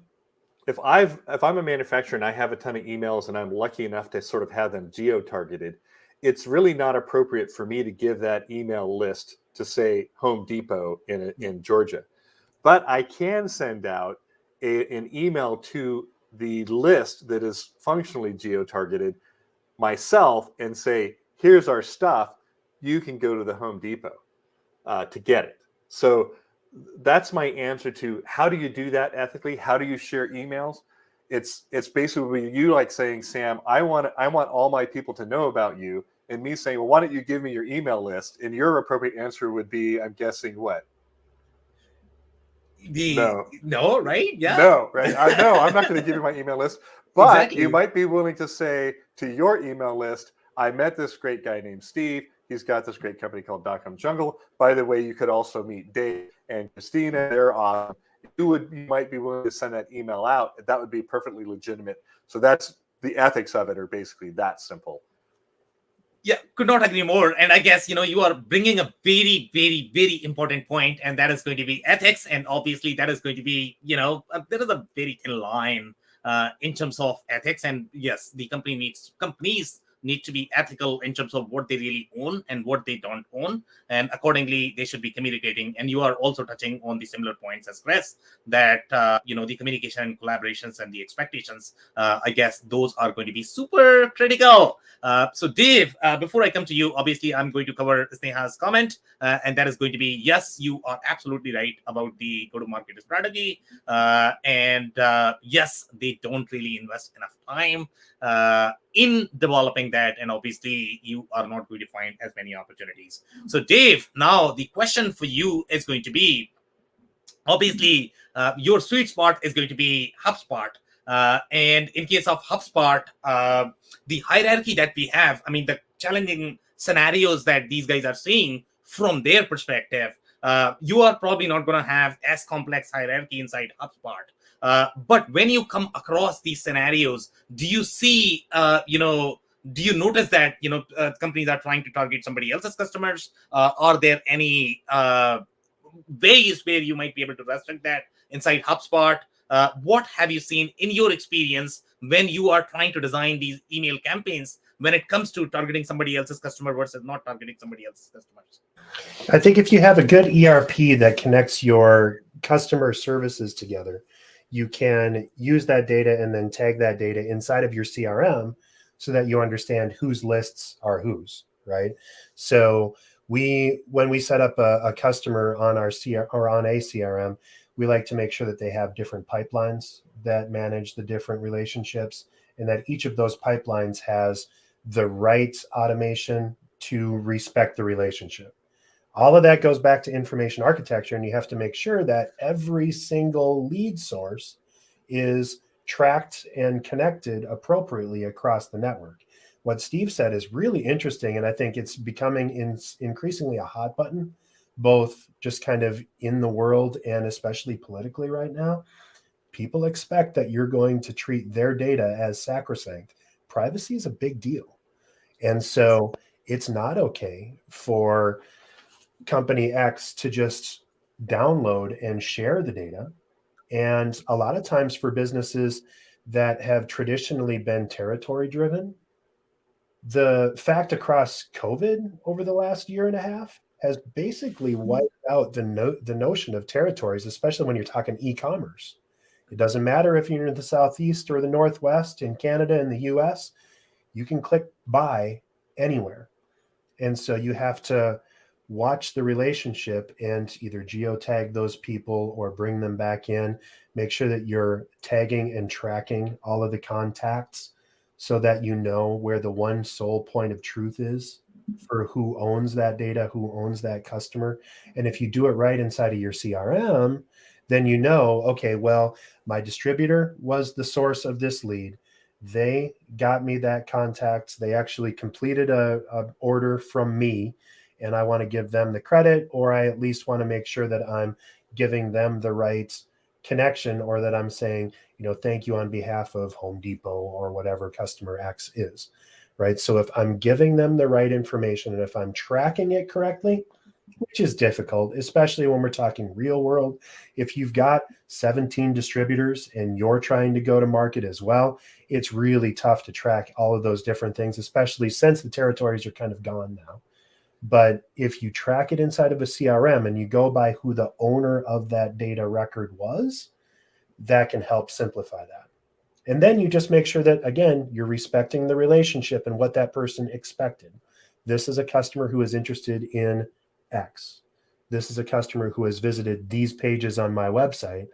a manufacturer and I have a ton of emails and I'm lucky enough to sort of have them geo-targeted, it's really not appropriate for me to give that email list to, say, Home Depot in Georgia. But I can send out an email to the list that is functionally geo-targeted myself and say, here's our stuff. You can go to the Home Depot to get it. So that's my answer to how do you do that ethically? How do you share emails? It's basically you like saying, Sam, I want all my people to know about you, and me saying, well, why don't you give me your email list? And your appropriate answer would be, I'm guessing what? No, right? Yeah. No, right? I'm not going to give you my email list, but Exactly. You might be willing to say to your email list, I met this great guy named Steve. He's got this great company called .com Jungle. By the way, you could also meet Dave and Christina. They're awesome. You might be willing to send that email out. That would be perfectly legitimate. So that's the ethics of it are basically that simple. Yeah, could not agree more. And I guess, you are bringing a very, very, very important point, and that is going to be ethics. And obviously that is going to be, there is a very thin line in terms of ethics. And yes, the companies need to be ethical in terms of what they really own and what they don't own, and accordingly they should be communicating. And you are also touching on the similar points as Chris, that the communication and collaborations and the expectations, I guess those are going to be super critical. So Dave, before I come to you, obviously I'm going to cover Sneha's comment, and that is going to be, yes, you are absolutely right about the go-to-market strategy, and yes, they don't really invest enough time in developing that, and obviously you are not going to find as many opportunities. So Dave, now the question for you is going to be, obviously your sweet spot is going to be HubSpot, and in case of HubSpot, the hierarchy that we have, I mean, the challenging scenarios that these guys are seeing from their perspective, you are probably not going to have as complex hierarchy inside HubSpot. But when you come across these scenarios, do you see, do you notice that, companies are trying to target somebody else's customers? Are there any ways where you might be able to restrict that inside HubSpot? What have you seen in your experience when you are trying to design these email campaigns when it comes to targeting somebody else's customer versus not targeting somebody else's customers? I think if you have a good ERP that connects your customer services together, you can use that data and then tag that data inside of your CRM so that you understand whose lists are whose, right? So when we set up a customer on our on a CRM, we like to make sure that they have different pipelines that manage the different relationships, and that each of those pipelines has the right automation to respect the relationship. All of that goes back to information architecture, and you have to make sure that every single lead source is tracked and connected appropriately across the network. What Steve said is really interesting, and I think it's becoming increasingly a hot button, both just kind of in the world and especially politically right now. People expect that you're going to treat their data as sacrosanct. Privacy is a big deal. And so it's not okay for company X to just download and share the data. And a lot of times for businesses that have traditionally been territory driven, the fact across COVID over the last year and a half has basically wiped out the notion of territories, especially when you're talking e-commerce. It doesn't matter if you're in the Southeast or the Northwest, in Canada and the US, you can click buy anywhere. And so you have to watch the relationship and either geotag those people or bring them back in. Make sure that you're tagging and tracking all of the contacts so that you know where the one sole point of truth is for who owns that data, who owns that customer. And if you do it right inside of your CRM, then you know, okay, well, my distributor was the source of this lead. They got me that contact. They actually completed a order from me, and I want to give them the credit, or I at least want to make sure that I'm giving them the right connection, or that I'm saying, thank you on behalf of Home Depot or whatever customer X is, right? So if I'm giving them the right information and if I'm tracking it correctly, which is difficult, especially when we're talking real world. If you've got 17 distributors and you're trying to go to market as well, it's really tough to track all of those different things, especially since the territories are kind of gone now. But if you track it inside of a CRM and you go by who the owner of that data record was, that can help simplify that. And then you just make sure that, again, you're respecting the relationship and what that person expected. This is a customer who is interested in X. This is a customer who has visited these pages on my website.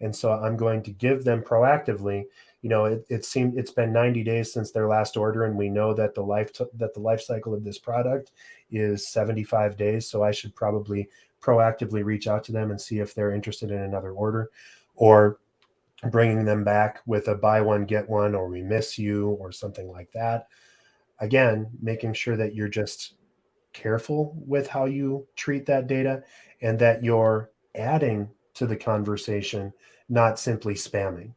And so I'm going to give them proactively, it's been 90 days since their last order, and we know that the life cycle of this product is 75 days. So I should probably proactively reach out to them and see if they're interested in another order, or bringing them back with a buy one, get one, or we miss you, or something like that. Again, making sure that you're just careful with how you treat that data and that you're adding to the conversation, not simply spamming.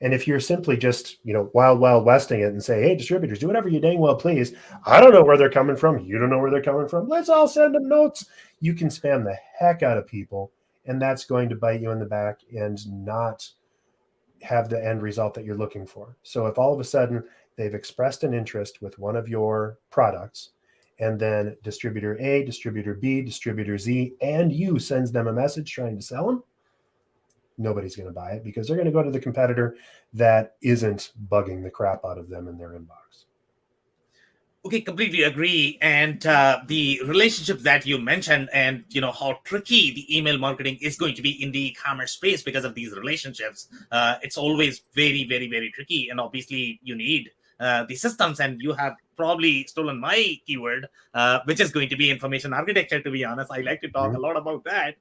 And if you're simply just, wild westing it and say, hey, distributors, do whatever you dang well please. I don't know where they're coming from. You don't know where they're coming from. Let's all send them notes. You can spam the heck out of people, and that's going to bite you in the back and not have the end result that you're looking for. So if all of a sudden they've expressed an interest with one of your products, and then distributor A, distributor B, distributor Z, and you sends them a message trying to sell them, nobody's going to buy it because they're going to go to the competitor that isn't bugging the crap out of them in their inbox. Okay, completely agree. And the relationships that you mentioned, and how tricky the email marketing is going to be in the e-commerce space because of these relationships. It's always very, very, very tricky. And obviously, you need the systems. And you have probably stolen my keyword, which is going to be information architecture. To be honest, I like to talk a lot about that,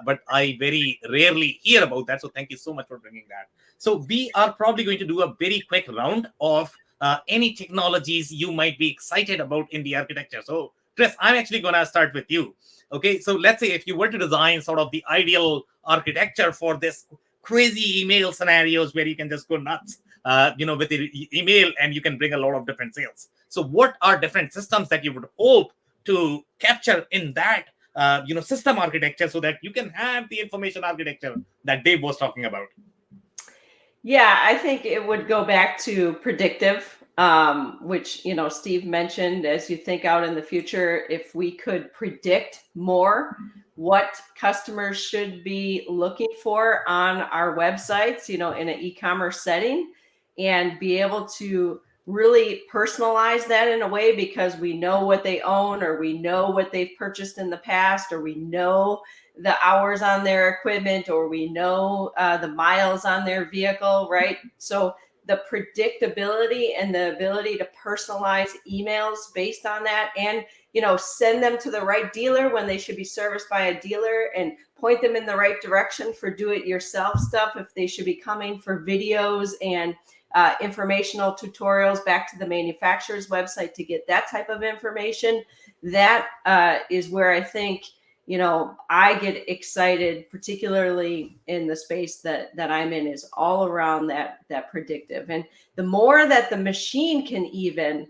but I very rarely hear about that. So thank you so much for bringing that. So we are probably going to do a very quick round of any technologies you might be excited about in the architecture. So, Chris, I'm actually going to start with you. Okay, so let's say if you were to design sort of the ideal architecture for this crazy email scenarios where you can just go nuts, with the email and you can bring a lot of different sales. So, what are different systems that you would hope to capture in that, system architecture so that you can have the information architecture that Dave was talking about? Yeah, I think it would go back to predictive, which, Steve mentioned. As you think out in the future, if we could predict more what customers should be looking for on our websites, in an e-commerce setting, and be able to really personalize that in a way because we know what they own, or we know what they've purchased in the past, or we know the hours on their equipment, or we know the miles on their vehicle, right? So the predictability and the ability to personalize emails based on that, and send them to the right dealer when they should be serviced by a dealer, and point them in the right direction for do-it-yourself stuff if they should be coming for videos and informational tutorials back to the manufacturer's website to get that type of information. That is where I think I get excited, particularly in the space that I'm in, is all around that predictive. And the more that the machine can even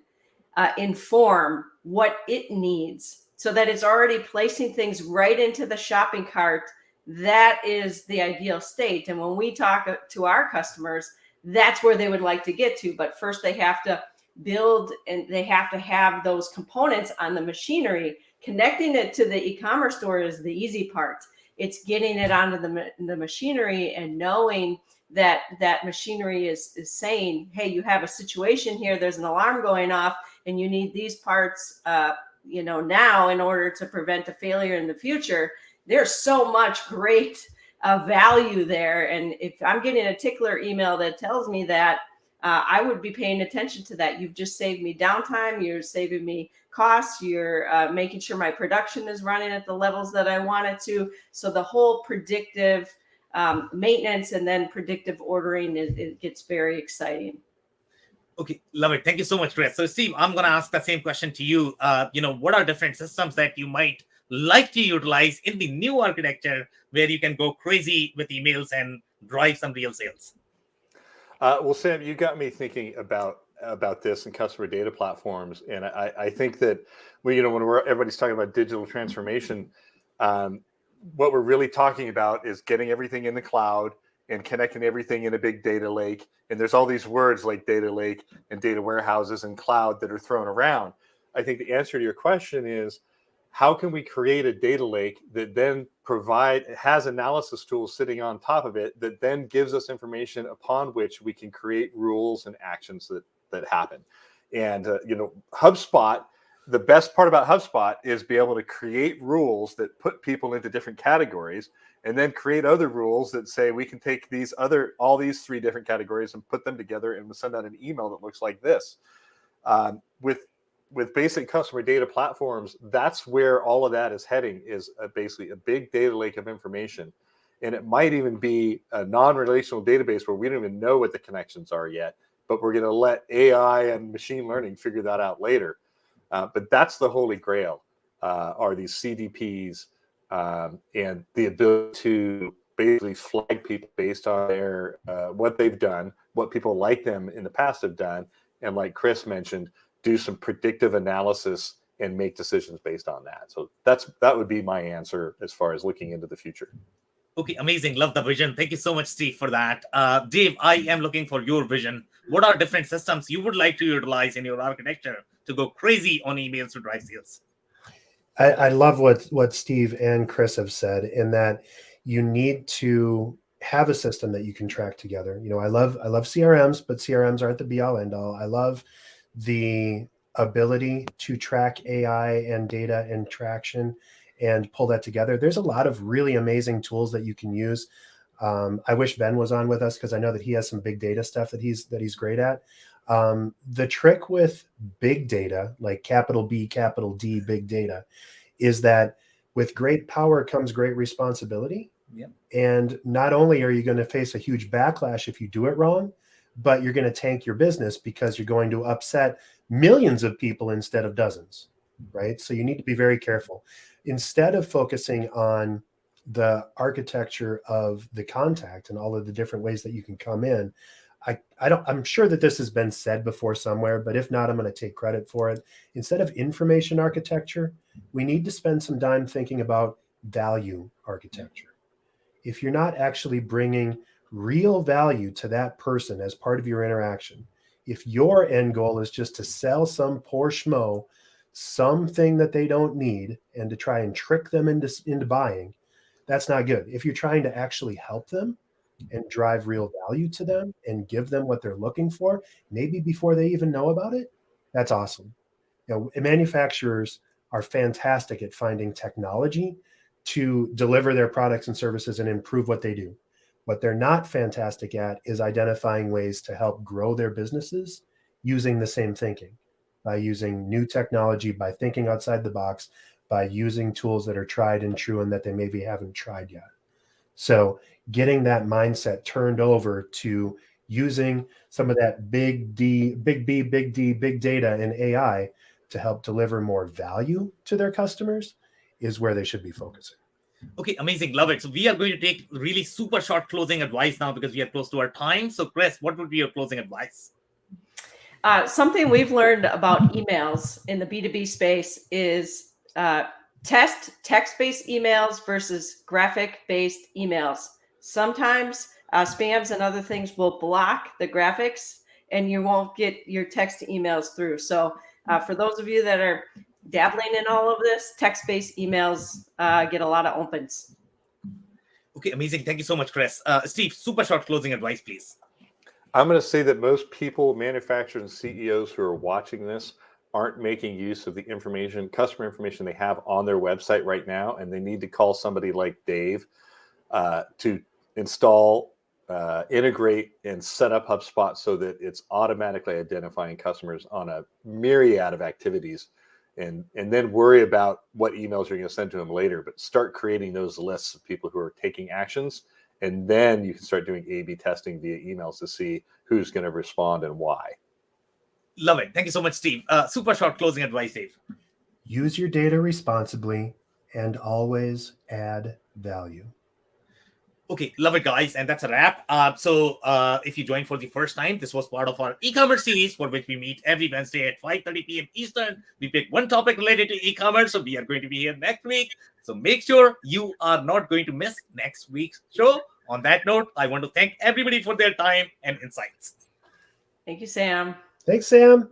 inform what it needs, so that it's already placing things right into the shopping cart, that is the ideal state. And when we talk to our customers, that's where they would like to get to. But first they have to build, and they have to have those components on the machinery. Connecting it to the e-commerce store is the easy part. It's getting it onto the machinery and knowing that machinery is saying, hey, you have a situation here, there's an alarm going off, and you need these parts now in order to prevent a failure in the future. There's so much great value there. And if I'm getting a tickler email that tells me that, I would be paying attention to that. You've just saved me downtime. You're saving me costs. You're making sure my production is running at the levels that I want it to. So the whole predictive maintenance and then predictive ordering, it gets very exciting. Okay, love it. Thank you so much, Chris. So, Steve, I'm going to ask the same question to you. What are different systems that you might like to utilize in the new architecture where you can go crazy with emails and drive some real sales? Well, Sam, you got me thinking about this and customer data platforms, and I think that when everybody's talking about digital transformation, what we're really talking about is getting everything in the cloud and connecting everything in a big data lake. And there's all these words like data lake and data warehouses and cloud that are thrown around. I think the answer to your question is, how can we create a data lake that then has analysis tools sitting on top of it that then gives us information upon which we can create rules and actions that happen? And HubSpot, the best part about HubSpot is be able to create rules that put people into different categories, and then create other rules that say we can take all these 3 different categories and put them together, and we'll send out an email that looks like this. With basic customer data platforms, that's where all of that is heading, is basically a big data lake of information. And it might even be a non-relational database where we don't even know what the connections are yet, but we're going to let AI and machine learning figure that out later. But that's the holy grail, are these CDPs and the ability to basically flag people based on their what they've done, what people like them in the past have done, and like Chris mentioned, do some predictive analysis and make decisions based on that. So that would be my answer as far as looking into the future. Okay, amazing. Love the vision. Thank you so much, Steve, for that. Dave, I am looking for your vision. What are different systems you would like to utilize in your architecture to go crazy on emails to drive sales? I love what Steve and Chris have said, in that you need to have a system that you can track together. I love CRMs, but CRMs aren't the be all end all. I love the ability to track AI and data and traction and pull that together. There's a lot of really amazing tools that you can use. I wish Ben was on with us, because I know that he has some big data stuff that he's great at. The trick with big data, like capital B, capital D, big data, is that with great power comes great responsibility. Yep. And not only are you going to face a huge backlash if you do it wrong, but you're going to tank your business because you're going to upset millions of people instead of dozens, right? So you need to be very careful. Instead of focusing on the architecture of the contact and all of the different ways that you can come in, I'm sure that this has been said before somewhere, but if not, I'm going to take credit for it. Instead of information architecture, we need to spend some time thinking about value architecture. If you're not actually bringing real value to that person as part of your interaction, if your end goal is just to sell some poor schmo something that they don't need and to try and trick them into buying, that's not good. If you're trying to actually help them and drive real value to them and give them what they're looking for, maybe before they even know about it, that's awesome. Manufacturers are fantastic at finding technology to deliver their products and services and improve what they do. What they're not fantastic at is identifying ways to help grow their businesses using the same thinking, by using new technology, by thinking outside the box, by using tools that are tried and true and that they maybe haven't tried yet. So getting that mindset turned over to using some of that big D, big B, big D, big data and AI to help deliver more value to their customers is where they should be focusing. Okay, amazing. Love it. So we are going to take really super short closing advice now, because we are close to our time. So Chris, what would be your closing advice? Something we've learned about emails in the B2B space is test text-based emails versus graphic-based emails. Sometimes spams and other things will block the graphics and you won't get your text emails through. So for those of you that are dabbling in all of this, text-based emails get a lot of opens. Okay, amazing. Thank you so much, Chris. Steve, super short closing advice, please. I'm going to say that most people, manufacturers and CEOs who are watching this, aren't making use of the information, customer information they have on their website right now, and they need to call somebody like Dave to install, integrate, and set up HubSpot so that it's automatically identifying customers on a myriad of activities, and then worry about what emails you're going to send to them later. But start creating those lists of people who are taking actions, and then you can start doing A/B testing via emails to see who's going to respond and why. Love it. Thank you so much, Steve. Super short closing advice, Dave. Use your data responsibly and always add value. Okay, love it, guys. And that's a wrap. So if you joined for the first time, this was part of our e-commerce series, for which we meet every Wednesday at 5:30 p.m. Eastern. We pick one topic related to e-commerce. So we are going to be here next week. So make sure you are not going to miss next week's show. On that note, I want to thank everybody for their time and insights. Thank you, Sam. Thanks, Sam.